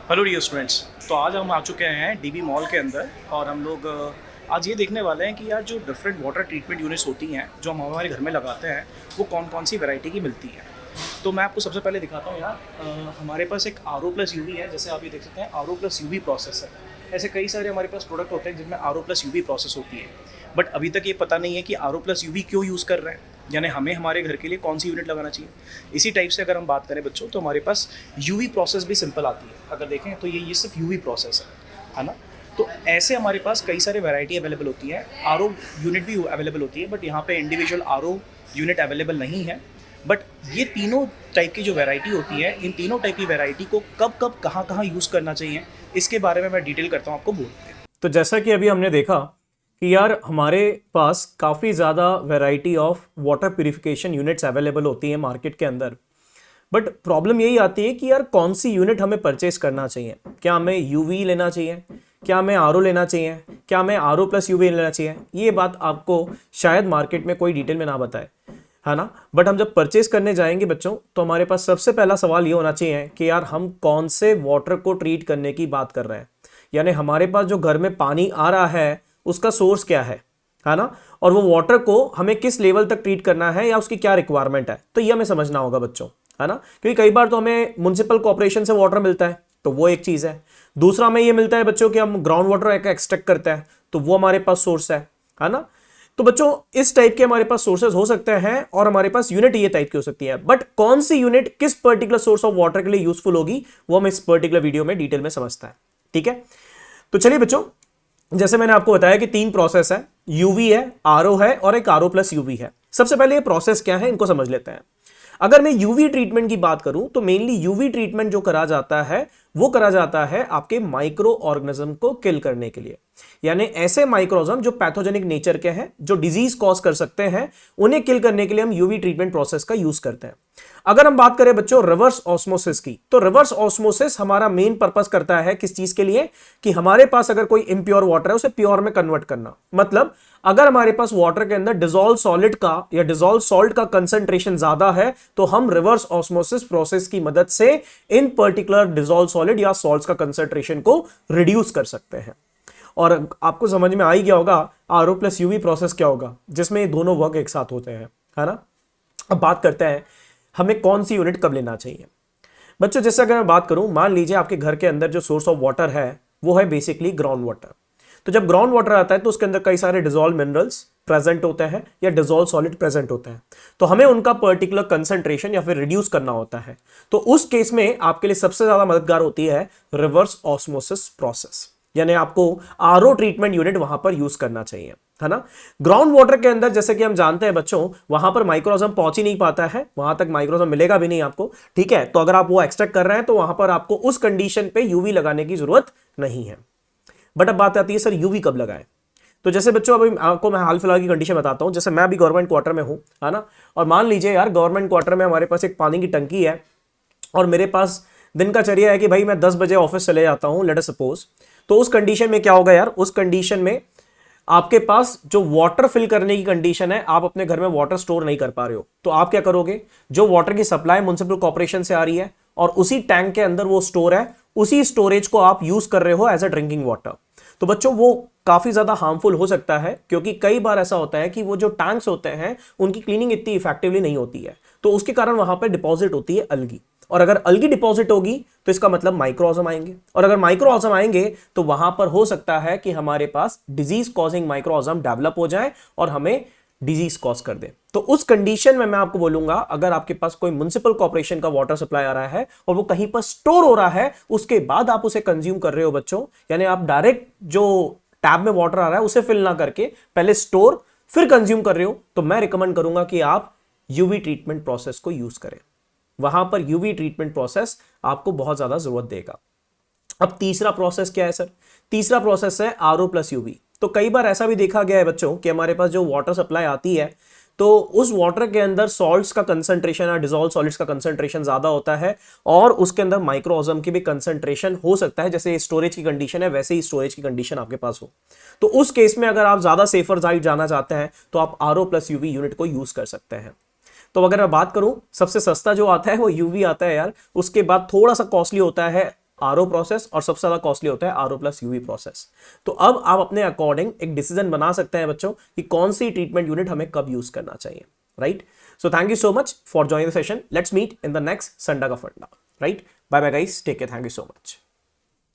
Hello dear students. तो आज हम आ चुके हैं डीबी मॉल के अंदर और हम लोग आज ये देखने वाले हैं कि यार जो डिफरेंट वाटर ट्रीटमेंट यूनिट्स होती हैं जो हम हमारे घर में लगाते हैं वो कौन कौन सी वैरायटी की मिलती है। तो मैं आपको सबसे पहले दिखाता हूँ यार, हमारे पास एक आर ओ प्लस यूवी है। जैसे आप ये देख सकते हैं R O plus UV process है। ऐसे कई सारे हमारे पास प्रोडक्ट होते हैं जिनमें R O plus UV process होती है, बट अभी तक ये पता नहीं है कि आर ओ प्लस यूवी क्यों यूज़ कर रहे हैं, यानी हमें हमारे घर के लिए कौन सी यूनिट लगाना चाहिए। इसी टाइप से अगर हम बात करें बच्चों, तो हमारे पास यूवी प्रोसेस भी सिंपल आती है। अगर देखें तो ये सिर्फ यूवी प्रोसेस है ना। तो ऐसे हमारे पास कई सारे वैरायटी अवेलेबल होती है। आर ओ यूनिट भी अवेलेबल होती है, बट यहाँ पे individual R O unit available नहीं है। बट ये तीनों टाइप की जो वैरायटी होती है, इन तीनों टाइप की वैरायटी को कब कब कहाँ कहाँ यूज़ करना चाहिए, इसके बारे में मैं डिटेल करता हूँ आपको बोलते हैं। तो जैसा कि अभी हमने देखा कि यार हमारे पास काफ़ी ज़्यादा variety of water purification units available होती हैं मार्केट के अंदर। बट प्रॉब्लम यही आती है कि यार कौन सी यूनिट हमें परचेज करना चाहिए। क्या हमें यूवी लेना चाहिए, क्या हमें आरओ लेना चाहिए, क्या हमें आरओ प्लस यूवी लेना चाहिए। ये बात आपको शायद मार्केट में कोई डिटेल में ना बताए, है ना। बट हम जब परचेज करने जाएंगे बच्चों, तो हमारे पास सबसे पहला सवाल ये होना चाहिए कि यार हम कौन से वाटर को ट्रीट करने की बात कर रहे हैं। यानी हमारे पास जो घर में पानी आ रहा है उसका सोर्स क्या है ना। और वो वाटर को हमें किस लेवल तक ट्रीट करना है या उसकी क्या रिक्वायरमेंट है, तो ये हमें समझना होगा बच्चों, है ना। क्योंकि कई बार तो हमें म्युनिसिपल कॉर्पोरेशन से वाटर मिलता है, तो वो एक चीज़ है। दूसरा हमें ये मिलता है बच्चों कि हम ग्राउंड वाटर एक्सट्रैक्ट करते हैं, तो वो हमारे पास सोर्स है ना। तो बच्चों इस टाइप के हमारे पास सोर्सेज हो सकते हैं और हमारे पास यूनिट ये टाइप की हो सकती है। बट कौन सी यूनिट किस पर्टिकुलर सोर्स ऑफ वाटर के लिए यूजफुल होगी, वो हम इस पर्टिकुलर वीडियो में डिटेल में समझता है। ठीक है, तो चलिए बच्चों, जैसे मैंने आपको बताया कि तीन प्रोसेस है, यूवी है, आरओ है और एक आरओ प्लस यूवी है। सबसे पहले ये प्रोसेस क्या है इनको समझ लेते हैं। अगर मैं यूवी ट्रीटमेंट की बात करूं तो मेनली यूवी ट्रीटमेंट जो करा जाता है वो करा जाता है आपके माइक्रो ऑर्गेनिज्म को किल करने के लिए। यानी ऐसे माइक्रोऑर्गेनिज्म जो पैथोजेनिक नेचर के हैं, जो डिजीज कॉज कर सकते हैं, उन्हें किल करने के लिए हम यूवी ट्रीटमेंट प्रोसेस का यूज करते हैं। अगर हम बात करें बच्चों रिवर्स ऑस्मोसिस की, तो रिवर्स ऑस्मोसिस हमारा मेन पर्पस करता है किस चीज के लिए, कि हमारे पास अगर कोई इम्प्योर वाटर है उसे प्योर में कन्वर्ट करना। मतलब अगर हमारे पास वाटर के अंदर डिसॉल्व सॉलिड का या डिसॉल्व सॉल्ट का कंसंट्रेशन ज्यादा है, तो हम रिवर्स ऑस्मोसिस प्रोसेस की मदद से इन पर्टिकुलर डिसॉल्व सॉलिड या सॉल्ट्स का कंसंट्रेशन को रिड्यूस कर सकते हैं। और आपको समझ में आ ही गया होगा आरओ प्लस यूवी प्रोसेस क्या होगा, जिसमें ये दोनों वर्क एक साथ होते हैं, है ना। अब बात करते हैं हमें कौन सी यूनिट कब लेना चाहिए। बच्चों जैसे अगर मैं बात करूं, मान लीजिए आपके घर के अंदर जो सोर्स ऑफ वाटर है वो है बेसिकली ग्राउंड वाटर। तो जब ग्राउंड वाटर आता है तो उसके अंदर कई सारे डिसॉल्व मिनरल्स प्रेजेंट होते हैं या डिसॉल्व सॉलिड प्रेजेंट होते हैं, तो हमें उनका पर्टिकुलर कंसंट्रेशन या फिर रिड्यूस करना होता है। तो उस केस में आपके लिए सबसे ज्यादा मददगार होती है रिवर्स ऑस्मोसिस प्रोसेस, यानी आपको आरओ ट्रीटमेंट यूनिट वहां पर यूज करना चाहिए, है ना। ग्राउंड वाटर के अंदर जैसे कि हम जानते हैं बच्चों, वहां पर माइक्रोऑर्गेनिज्म पहुंच ही नहीं पाता है, वहां तक माइक्रोऑर्गेनिज्म मिलेगा भी नहीं आपको। ठीक है, तो अगर आप वो एक्सट्रैक्ट कर रहे हैं तो वहां पर आपको उस कंडीशन पे यूवी लगाने की जरूरत नहीं है। बट अब बात आती है सर यूवी कब लगाएं। तो जैसे बच्चों अभी आपको मैं हाल फिलहाल की कंडीशन बताता हूं। जैसे मैं अभी गवर्नमेंट क्वार्टर में हूं, है ना। और मान लीजिए यार गवर्नमेंट क्वार्टर में हमारे पास एक पानी की टंकी है और मेरे पास दिन का चर्या है कि भाई मैं 10 बजे ऑफिस चले जाता हूं, लेट अस सपोज। तो उस कंडीशन में क्या होगा यार, उस कंडीशन में आपके पास जो वाटर फिल करने की कंडीशन है, आप अपने घर में वाटर स्टोर नहीं कर पा रहे हो, तो आप क्या करोगे, जो वाटर की सप्लाई म्युनिसिपल कॉर्पोरेशन से आ रही है और उसी टैंक के अंदर वो स्टोर है, उसी स्टोरेज को आप यूज कर रहे हो एज अ ड्रिंकिंग वाटर। तो बच्चों वो काफी ज्यादा हार्मफुल हो सकता है, क्योंकि कई बार ऐसा होता है कि वो जो टैंक्स होते हैं उनकी क्लीनिंग इतनी इफेक्टिवली नहीं होती है, तो उसके कारण वहां पर डिपॉजिट होती है अलगी। और अगर अलगी डिपॉजिट होगी तो इसका मतलब माइक्रोऑर्गेनिज्म आएंगे, और अगर माइक्रोऑर्गेनिज्म आएंगे तो वहां पर हो सकता है कि हमारे पास डिजीज कॉजिंग माइक्रोऑर्गेनिज्म डेवलप हो जाए और हमें डिजीज कॉज कर दे। तो उस कंडीशन में मैं आपको बोलूंगा, अगर आपके पास कोई म्युनिसिपल कॉर्पोरेशन का वाटर सप्लाई आ रहा है और वो कहीं पर स्टोर हो रहा है, उसके बाद आप उसे कंज्यूम कर रहे हो बच्चों, यानी आप डायरेक्ट जो टैब में वाटर आ रहा है उसे फिल ना करके पहले स्टोर फिर कंज्यूम कर रहे हो, तो मैं रिकमेंड करूंगा कि आप यूवी ट्रीटमेंट प्रोसेस को यूज करें। वहां पर यूवी ट्रीटमेंट प्रोसेस आपको बहुत ज्यादा जरूरत देगा। अब तीसरा प्रोसेस क्या है सर, तीसरा प्रोसेस है आरओ प्लस यूवी। तो कई बार ऐसा भी देखा गया है बच्चों कि हमारे पास जो वाटर सप्लाई आती है, तो उस वाटर के अंदर सॉल्ट्स का कंसंट्रेशन या डिसॉल्व सॉलिड्स का कंसंट्रेशन ज्यादा होता है और उसके अंदर माइक्रोऑर्गेनिज्म की भी कंसंट्रेशन हो सकता है, जैसे स्टोरेज की कंडीशन है वैसे ही स्टोरेज की कंडीशन आपके पास हो। तो उस केस में अगर आप ज्यादा सेफर साइड जाना चाहते हैं तो आप आरओ प्लस यूवी यूनिट को यूज कर सकते हैं। तो अगर मैं बात करूं, सबसे सस्ता जो आता है वो यूवी आता है यार, उसके बाद थोड़ा सा कॉस्टली होता है RO प्रोसेस और सबसे ज़्यादा कॉस्टली होता है RO प्लस UV प्रोसेस। तो अब आप अपने अकॉर्डिंग एक डिसीजन बना सकते हैं बच्चों कि कौन सी ट्रीटमेंट यूनिट हमें कब यूज करना चाहिए, right. So thank you so much for joining the session. Let's meet in the next Sunday का फंडा, right. Bye bye guys, take care, thank you so much.